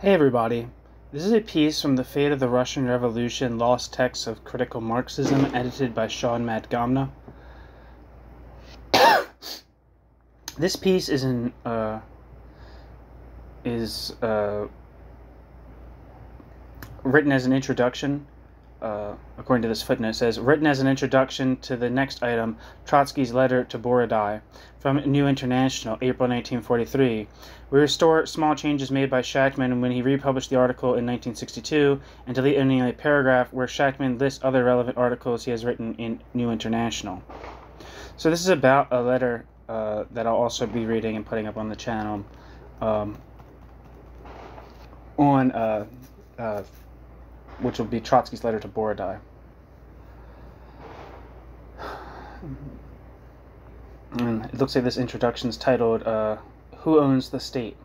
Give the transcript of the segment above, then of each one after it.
Hey everybody, this is a piece from The Fate of the Russian Revolution, Lost Texts of Critical Marxism, edited by Matgamna. This piece is written as an introduction. According to this footnote, it says, written as an introduction to the next item, Trotsky's letter to Borodai, from New International, April 1943. We restore small changes made by Shachtman when he republished the article in 1962, and delete only a paragraph where Shachtman lists other relevant articles he has written in New International. So this is about a letter that I'll also be reading and putting up on the channel which will be Trotsky's letter to Borodai. And it looks like this introduction is titled, Who Owns the State?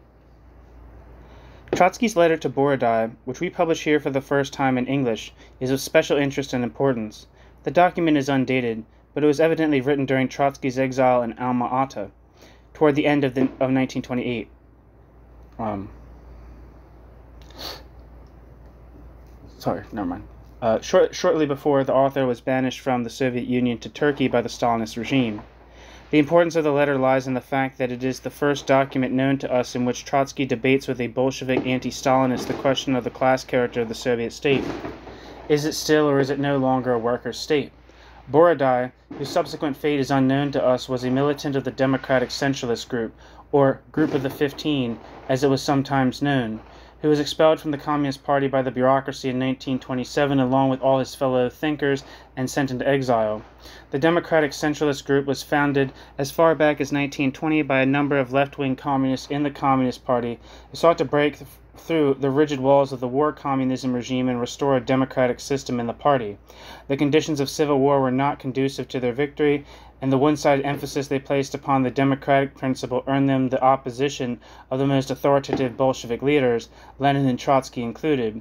Trotsky's letter to Borodai, which we publish here for the first time in English, is of special interest and importance. The document is undated, but it was evidently written during Trotsky's exile in Alma-Ata, toward the end of 1928. Shortly before, the author was banished from the Soviet Union to Turkey by the Stalinist regime. The importance of the letter lies in the fact that it is the first document known to us in which Trotsky debates with a Bolshevik anti-Stalinist the question of the class character of the Soviet state. Is it still or is it no longer a workers' state? Borodai, whose subsequent fate is unknown to us, was a militant of the Democratic Centralist Group, or Group of the 15, as it was sometimes known, who was expelled from the Communist Party by the bureaucracy in 1927 along with all his fellow thinkers and sent into exile. The Democratic Centralist Group was founded as far back as 1920 by a number of left-wing communists in the Communist Party who sought to break through the rigid walls of the war communism regime and restore a democratic system in the party. The conditions of civil war were not conducive to their victory, and the one-sided emphasis they placed upon the democratic principle earned them the opposition of the most authoritative Bolshevik leaders, Lenin and Trotsky included.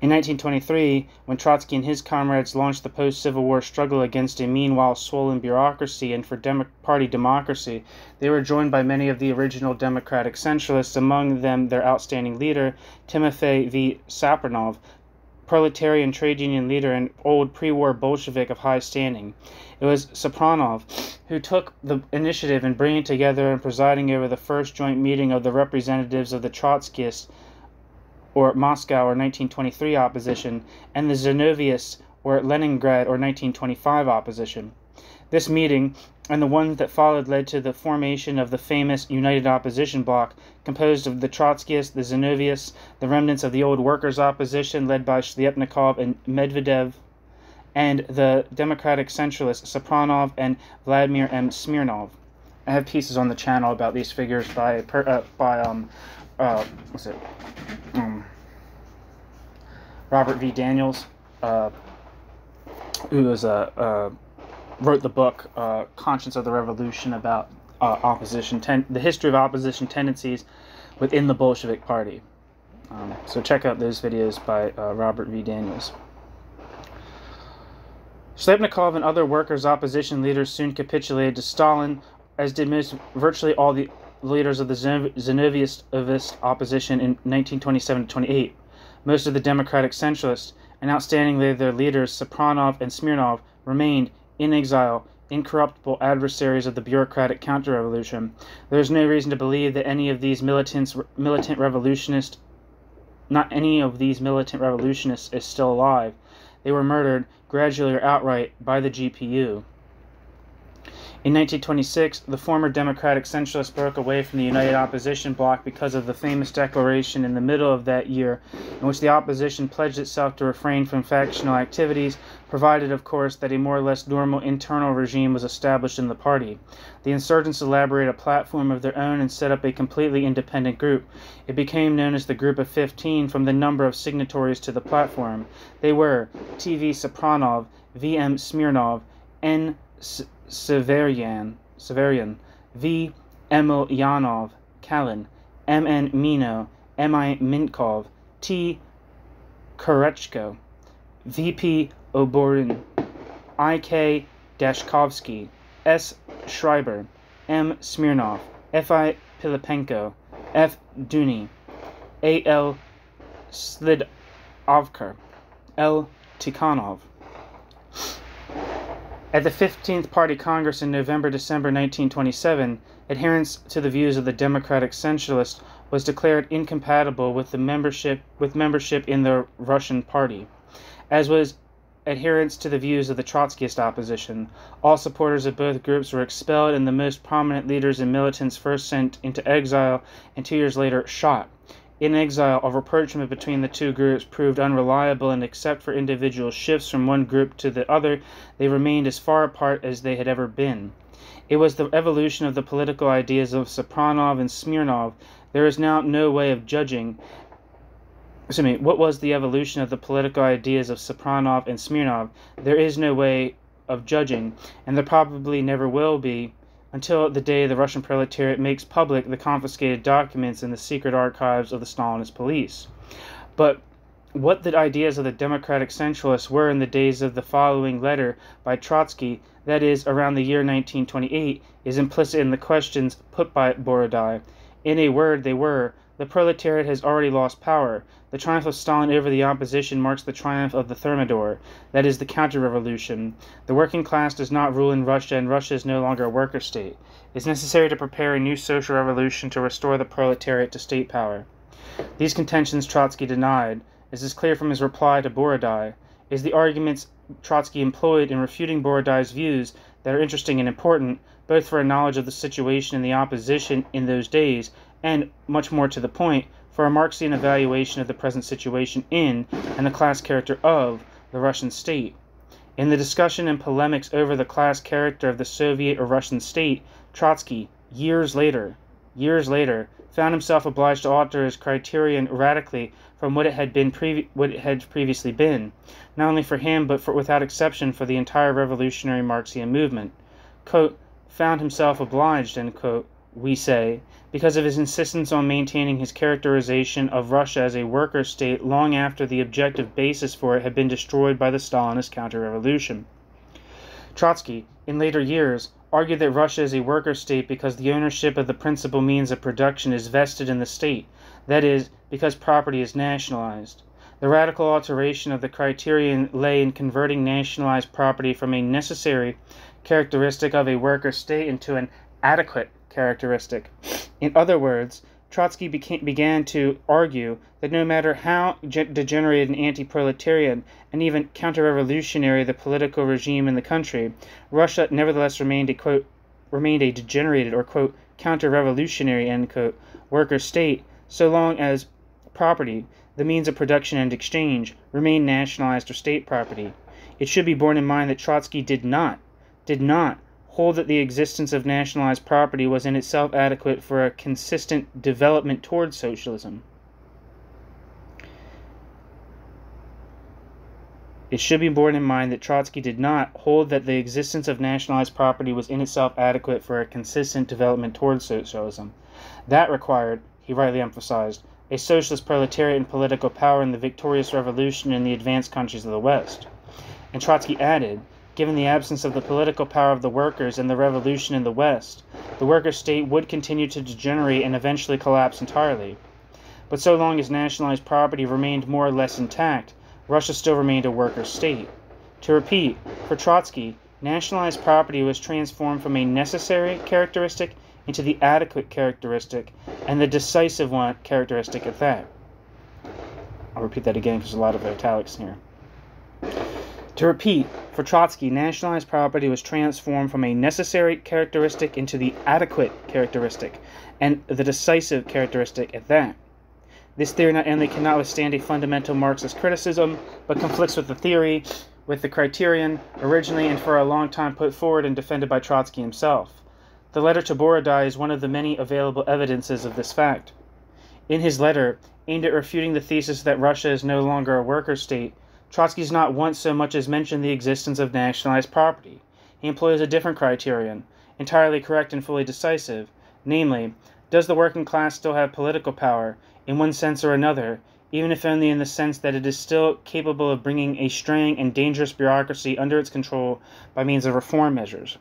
In 1923, when Trotsky and his comrades launched the post-Civil War struggle against a meanwhile swollen bureaucracy and for party democracy, they were joined by many of the original democratic centralists, among them their outstanding leader, Timofey V. Sapronov, proletarian trade union leader and old pre-war Bolshevik of high standing. It was Sapronov who took the initiative in bringing together and presiding over the first joint meeting of the representatives of the Trotskyists, or Moscow, or 1923 opposition, and the Zinoviists, or Leningrad, or 1925 opposition. This meeting, and the ones that followed, led to the formation of the famous United Opposition Bloc, composed of the Trotskyists, the Zinoviists, the remnants of the old workers' opposition, led by Shliapnikov and Medvedev, and the Democratic Centralists, Sapronov and Vladimir M. Smirnov. I have pieces on the channel about these figures by Robert V. Daniels, who was wrote the book Conscience of the Revolution, about the history of opposition tendencies within the Bolshevik Party. So check out those videos by Robert V. Daniels. Shliapnikov and other workers' opposition leaders soon capitulated to Stalin, as did virtually all the leaders of the Zinoviist opposition in 1927-28. Most of the Democratic Centralists, and outstandingly their leaders Sapronov and Smirnov, remained in exile, incorruptible adversaries of the bureaucratic counter-revolution. There is no reason to believe that any of these militant revolutionists is still alive. They were murdered, gradually or outright, by the GPU. In 1926, the former Democratic Centralists broke away from the United Opposition Bloc because of the famous declaration in the middle of that year, in which the opposition pledged itself to refrain from factional activities, provided, of course, that a more or less normal internal regime was established in the party. The insurgents elaborated a platform of their own and set up a completely independent group. It became known as the Group of 15 from the number of signatories to the platform. They were T.V. Sapronov, V.M. Smirnov, N. Severian, V. Emilyanov, Kalin, M.N. Mino, M.I. Minkov, T. Korechko, V.P. Oborin, I.K. Dashkovsky, S. Schreiber, M. Smirnov, F.I. Pilipenko, F. Duny, A.L. Slidovkar, L. Tikhanov. At the 15th Party Congress in November-December 1927, adherence to the views of the Democratic Centralists was declared incompatible with membership in the Russian Party, as was adherence to the views of the Trotskyist opposition. All supporters of both groups were expelled, and the most prominent leaders and militants first sent into exile and 2 years later shot. In exile, a rapprochement between the two groups proved unreliable, and except for individual shifts from one group to the other, they remained as far apart as they had ever been. It was the evolution of the political ideas of Sopronov and Smirnov. There is now no way of judging. What was the evolution of the political ideas of Sopronov and Smirnov? There is no way of judging, and there probably never will be, until the day the Russian proletariat makes public the confiscated documents in the secret archives of the Stalinist police. But what the ideas of the Democratic Centralists were in the days of the following letter by Trotsky, that is, around the year 1928, is implicit in the questions put by Borodai. In a word, they were: the proletariat has already lost power. The triumph of Stalin over the opposition marks the triumph of the Thermidor, that is, the counter-revolution. The working class does not rule in Russia, and Russia is no longer a worker state. It is necessary to prepare a new social revolution to restore the proletariat to state power. These contentions Trotsky denied, as is clear from his reply to Borodai. It is the arguments Trotsky employed in refuting Borodai's views that are interesting and important, both for a knowledge of the situation in the opposition in those days, and, much more to the point, for a Marxian evaluation of the present situation in, and the class character of, the Russian state. In the discussion and polemics over the class character of the Soviet or Russian state, Trotsky, years later, found himself obliged to alter his criterion radically from what it had previously been, not only for him but without exception for the entire revolutionary Marxian movement. Quote, found himself obliged, end quote, we say, because of his insistence on maintaining his characterization of Russia as a worker state long after the objective basis for it had been destroyed by the Stalinist counter-revolution. Trotsky, in later years, argued that Russia is a worker state because the ownership of the principal means of production is vested in the state, that is, because property is nationalized. The radical alteration of the criterion lay in converting nationalized property from a necessary characteristic of a worker state into an adequate characteristic. In other words, Trotsky began to argue that no matter how degenerated and anti-proletarian and even counter-revolutionary the political regime in the country, Russia nevertheless remained a degenerated or, quote, counter-revolutionary, end quote, worker state, so long as property, the means of production and exchange, remained nationalized or state property. It should be borne in mind that Trotsky did not hold that the existence of nationalized property was in itself adequate for a consistent development towards socialism. It should be borne in mind that Trotsky did not hold that the existence of nationalized property was in itself adequate for a consistent development towards socialism. That required, he rightly emphasized, a socialist proletariat and political power in the victorious revolution in the advanced countries of the West. And Trotsky added, given the absence of the political power of the workers and the revolution in the West, the worker state would continue to degenerate and eventually collapse entirely. But so long as nationalized property remained more or less intact, Russia still remained a worker state. To repeat, for Trotsky, nationalized property was transformed from a necessary characteristic into the adequate characteristic, and the decisive one characteristic at that. I'll repeat that again because there's a lot of italics here. To repeat, for Trotsky, nationalized property was transformed from a necessary characteristic into the adequate characteristic, and the decisive characteristic at that. This theory not only cannot withstand a fundamental Marxist criticism, but conflicts with the theory, with the criterion, originally and for a long time put forward and defended by Trotsky himself. The letter to Borodai is one of the many available evidences of this fact. In his letter, aimed at refuting the thesis that Russia is no longer a worker state, Trotsky does not once so much as mention the existence of nationalized property. He employs a different criterion, entirely correct and fully decisive, namely, does the working class still have political power, in one sense or another, even if only in the sense that it is still capable of bringing a straying and dangerous bureaucracy under its control by means of reform measures?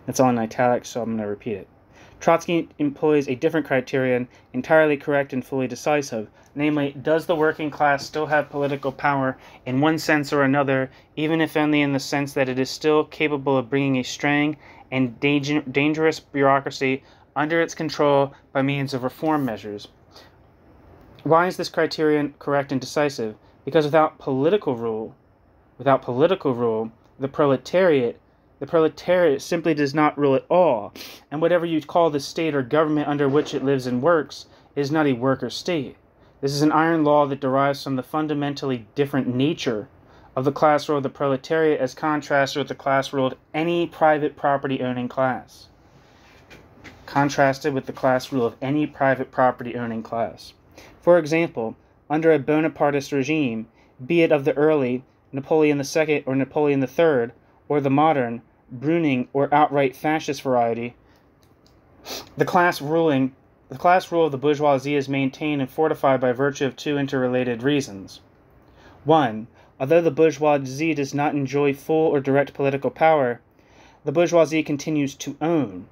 That's all in italics, so I'm going to repeat it. Trotsky employs a different criterion, entirely correct and fully decisive, namely, does the working class still have political power in one sense or another, even if only in the sense that it is still capable of bringing a straying and dangerous bureaucracy under its control by means of reform measures. Why is this criterion correct and decisive? Because without political rule, the proletariat simply does not rule at all, and whatever you call the state or government under which it lives and works is not a worker state. This is an iron law that derives from the fundamentally different nature of the class rule of the proletariat as contrasted with the class rule of any private property-owning class. For example, under a Bonapartist regime, be it of the early Napoleon II or Napoleon III, or the modern Brüning or outright fascist variety, the class rule of the bourgeoisie is maintained and fortified by virtue of two interrelated reasons. 1. Although the bourgeoisie does not enjoy full or direct political power, the bourgeoisie continues to own,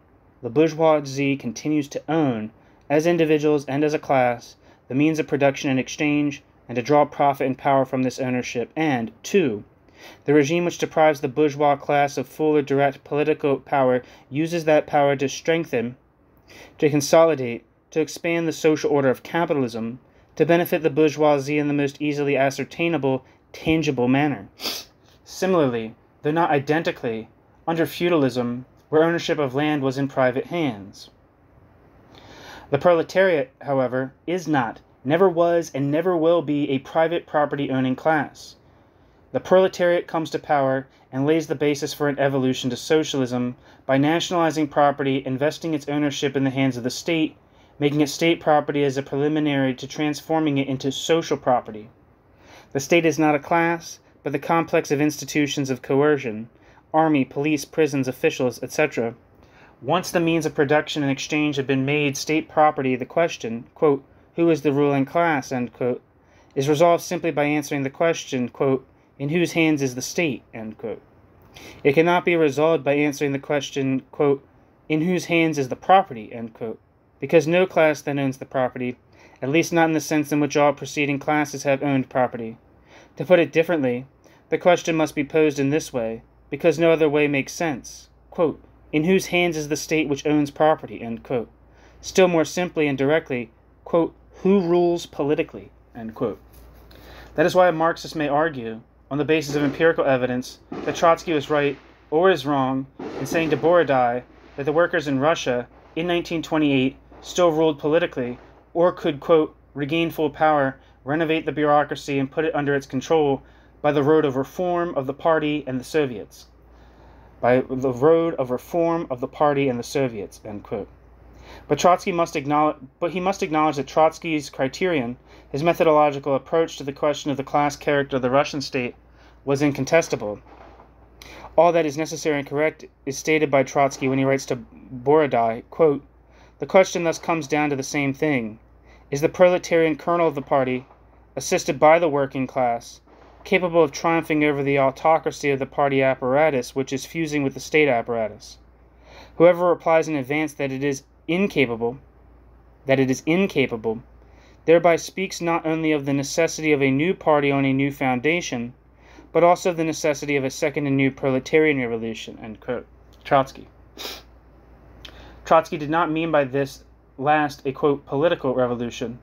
as individuals and as a class, the means of production and exchange, and to draw profit and power from this ownership. And 2. The regime which deprives the bourgeois class of full or direct political power uses that power to strengthen, to consolidate, to expand the social order of capitalism, to benefit the bourgeoisie in the most easily ascertainable, tangible manner. Similarly, though not identically, under feudalism, where ownership of land was in private hands. The proletariat, however, is not, never was, and never will be a private property-owning class. The proletariat comes to power and lays the basis for an evolution to socialism by nationalizing property, investing its ownership in the hands of the state, making it state property as a preliminary to transforming it into social property. The state is not a class, but the complex of institutions of coercion, army, police, prisons, officials, etc. Once the means of production and exchange have been made state property, the question, quote, who is the ruling class, end quote, is resolved simply by answering the question, quote, in whose hands is the state, end quote. It cannot be resolved by answering the question, quote, in whose hands is the property, end quote, because no class then owns the property, at least not in the sense in which all preceding classes have owned property. To put it differently, the question must be posed in this way, because no other way makes sense, quote, in whose hands is the state which owns property, end quote. Still more simply and directly, quote, who rules politically, end quote. That is why a Marxist may argue, on the basis of empirical evidence, that Trotsky was right or is wrong in saying to Borodai that the workers in Russia in 1928 still ruled politically or could, quote, regain full power, renovate the bureaucracy, and put it under its control by the road of reform of the party and the Soviets. End quote. But he must acknowledge that Trotsky's criterion, his methodological approach to the question of the class character of the Russian state, was incontestable. All that is necessary and correct is stated by Trotsky when he writes to Borodai, quote, the question thus comes down to the same thing. Is the proletarian kernel of the party, assisted by the working class, capable of triumphing over the autocracy of the party apparatus which is fusing with the state apparatus? Whoever replies in advance that it is incapable, thereby speaks not only of the necessity of a new party on a new foundation, but also of the necessity of a second and new proletarian revolution, end quote. Trotsky did not mean by this last a, quote, political revolution,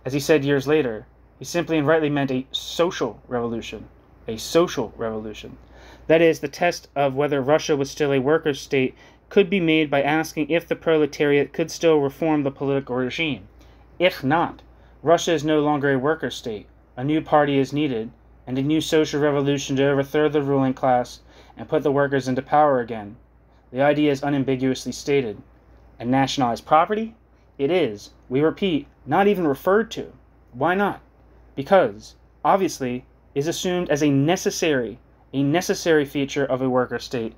as he said years later. He simply and rightly meant a social revolution. That is, the test of whether Russia was still a workers' state could be made by asking if the proletariat could still reform the political regime. If not, Russia is no longer a workers' state, a new party is needed, and a new social revolution to overthrow the ruling class and put the workers into power again. The idea is unambiguously stated. And nationalized property? It is, we repeat, not even referred to. Why not? Because, obviously, is assumed as a necessary feature of a worker state.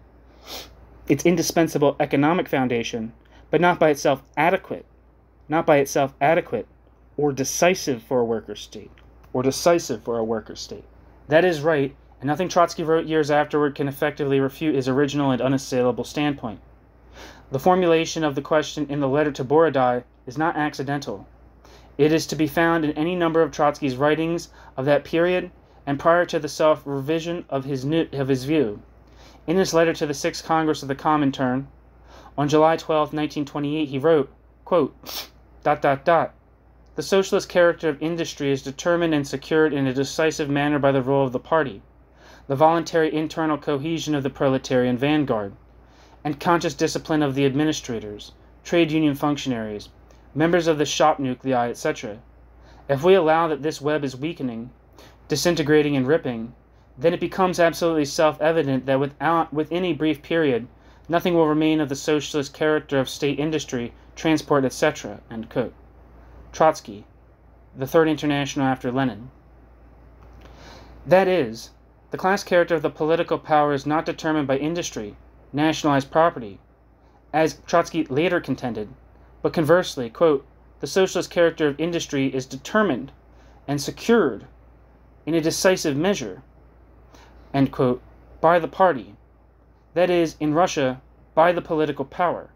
Its indispensable economic foundation, but not by itself adequate, or decisive for a worker state, That is right, and nothing Trotsky wrote years afterward can effectively refute his original and unassailable standpoint. The formulation of the question in the letter to Borodai is not accidental. It is to be found in any number of Trotsky's writings of that period and prior to the self-revision of his view. In his letter to the Sixth Congress of the Comintern, on July 12, 1928, he wrote, quote, ... The socialist character of industry is determined and secured in a decisive manner by the role of the party, the voluntary internal cohesion of the proletarian vanguard, and conscious discipline of the administrators, trade union functionaries, members of the shop nuclei, etc. If we allow that this web is weakening, disintegrating and ripping, then it becomes absolutely self-evident that within a brief period, nothing will remain of the socialist character of state industry, transport, etc. Trotsky, the Third International after Lenin. That is, the class character of the political power is not determined by industry, nationalized property, as Trotsky later contended, but conversely, quote, the socialist character of industry is determined and secured in a decisive measure, end quote, by the party, that is, in Russia, by the political power,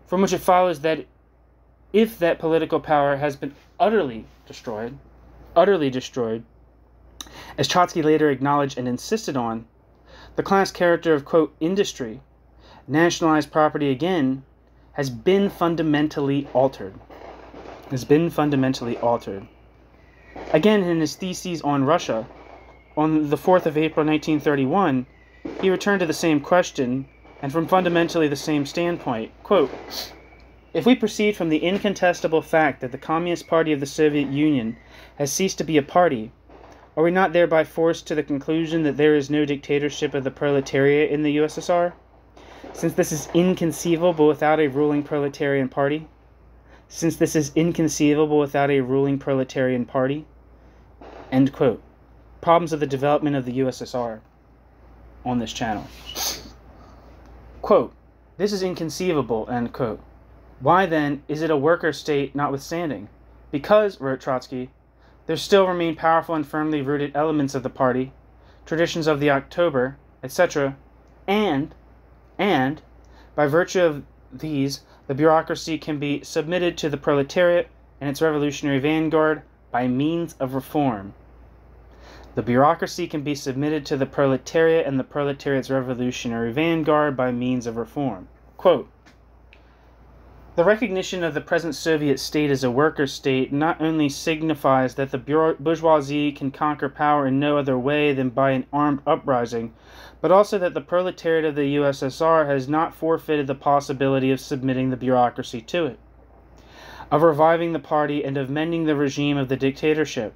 from which it follows that if that political power has been utterly destroyed, as Trotsky later acknowledged and insisted on, the class character of, quote, industry, nationalized property again, has been fundamentally altered. Again, in his theses on Russia, on the 4th of April 1931, he returned to the same question, and from fundamentally the same standpoint, quote, if we proceed from the incontestable fact that the Communist Party of the Soviet Union has ceased to be a party, are we not thereby forced to the conclusion that there is no dictatorship of the proletariat in the USSR, since this is inconceivable without a ruling proletarian party? End quote. Problems of the development of the USSR on this channel. Quote, this is inconceivable, end quote. Why then is it a worker state notwithstanding? Because, wrote Trotsky, there still remain powerful and firmly rooted elements of the party, traditions of the October, etc., and, by virtue of these, the bureaucracy can be submitted to the proletariat and its revolutionary vanguard by means of reform. The bureaucracy can be submitted to the proletariat and the proletariat's revolutionary vanguard by means of reform. Quote, the recognition of the present Soviet state as a worker state not only signifies that the bourgeoisie can conquer power in no other way than by an armed uprising, but also that the proletariat of the USSR has not forfeited the possibility of submitting the bureaucracy to it, of reviving the party and of mending the regime of the dictatorship,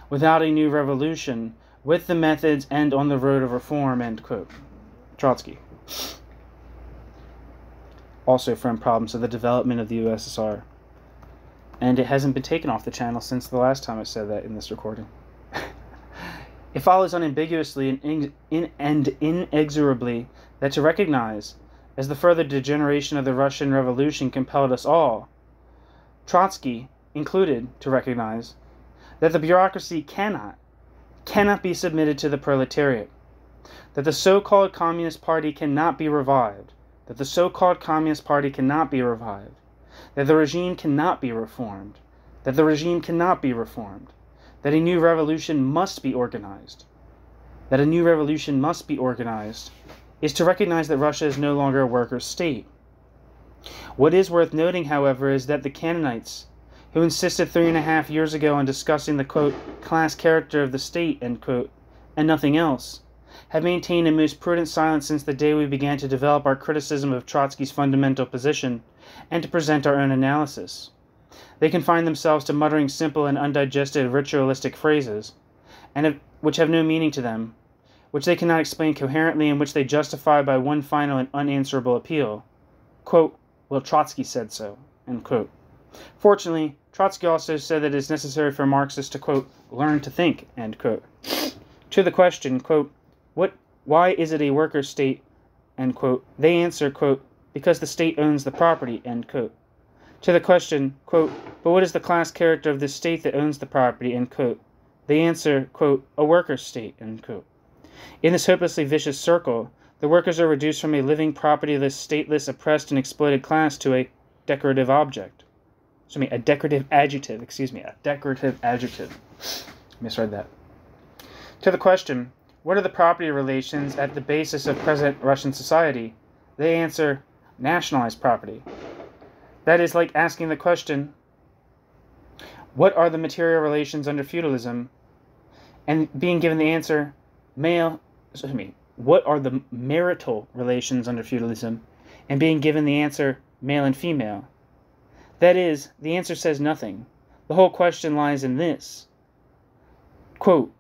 without a new revolution, with the methods and on the road of reform, end quote. Trotsky. Also from Problems of the Development of the USSR. And it hasn't been taken off the channel since the last time I said that in this recording. It follows unambiguously and inexorably that to recognize, as the further degeneration of the Russian Revolution compelled us all, Trotsky included, to recognize, that the bureaucracy cannot be submitted to the proletariat, that the so-called Communist Party cannot be revived, that the regime cannot be reformed, that a new revolution must be organized, is to recognize that Russia is no longer a worker state. What is worth noting, however, is that the Canaanites, who insisted 3.5 years ago on discussing the, quote, class character of the state, end quote, and nothing else, have maintained a most prudent silence since the day we began to develop our criticism of Trotsky's fundamental position and to present our own analysis. They confine themselves to muttering simple and undigested ritualistic phrases, which have no meaning to them, which they cannot explain coherently, and which they justify by one final and unanswerable appeal. Quote, well, Trotsky said so, end quote. Fortunately, Trotsky also said that it is necessary for Marxists to, quote, learn to think, end quote. To the question, quote, why is it a worker state, end quote, they answer, quote, because the state owns the property, end quote. To the question, quote, but what is the class character of this state that owns the property, end quote, they answer, quote, a worker state, end quote. In this hopelessly vicious circle, The workers are reduced from a living, propertyless, stateless, oppressed, and exploited class to a decorative object. A decorative adjective. A decorative adjective. Misread that. To the question, what are the property relations at the basis of present Russian society? They answer, nationalized property. That is like asking the question, what are the material relations under feudalism? And being given the answer, what are the marital relations under feudalism? And being given the answer, male and female. That is, the answer says nothing. The whole question lies in this. Quote,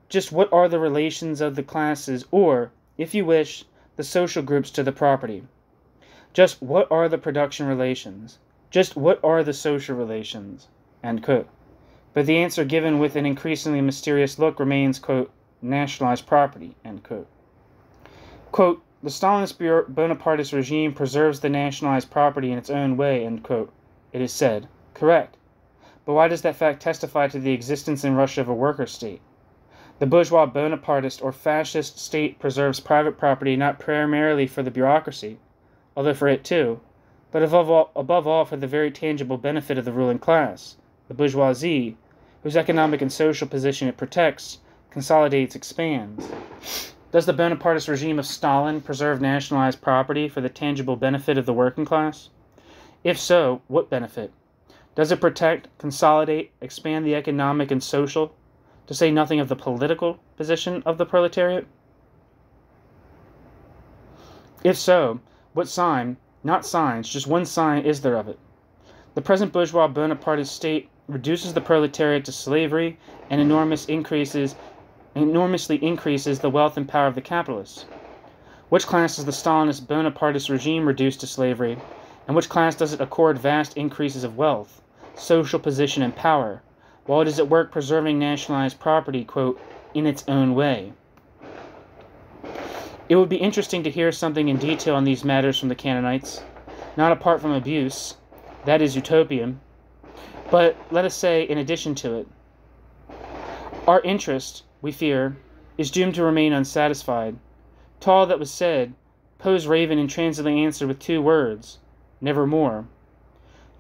just what are the relations of the classes, or, if you wish, the social groups to the property? Just what are the production relations? Just what are the social relations? End quote. But the answer given with an increasingly mysterious look remains, quote, nationalized property, end quote. Quote, the Stalinist Bonapartist regime preserves the nationalized property in its own way, end quote. It is said. Correct. But why does that fact testify to the existence in Russia of a worker state? The bourgeois Bonapartist or fascist state preserves private property not primarily for the bureaucracy, although for it too, but above all for the very tangible benefit of the ruling class, the bourgeoisie, whose economic and social position it protects, consolidates, expands. Does the Bonapartist regime of Stalin preserve nationalized property for the tangible benefit of the working class? If so, what benefit? Does it protect, consolidate, expand the economic and social, to say nothing of the political position of the proletariat? If so, what sign, not signs, just one sign is there of it? The present bourgeois Bonapartist state reduces the proletariat to slavery and enormously increases the wealth and power of the capitalists. Which class does the Stalinist Bonapartist regime reduce to slavery, and which class does it accord vast increases of wealth, social position, and power, while it is at work preserving nationalized property, quote, in its own way? It would be interesting to hear something in detail on these matters from the Canaanites, not apart from abuse, that is utopian, but let us say in addition to it. Our interest, we fear, is doomed to remain unsatisfied. To all that was said, Poe's raven intransitely answered with 2 words, nevermore.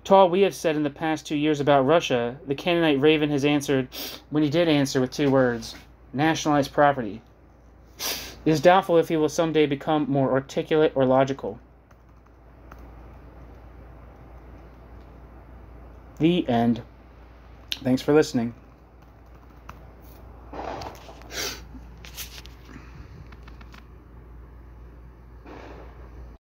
To all we have said in the past 2 years about Russia, the Canaanite raven has answered, when he did answer, with 2 words, nationalized property. It is doubtful if he will someday become more articulate or logical. The end. Thanks for listening.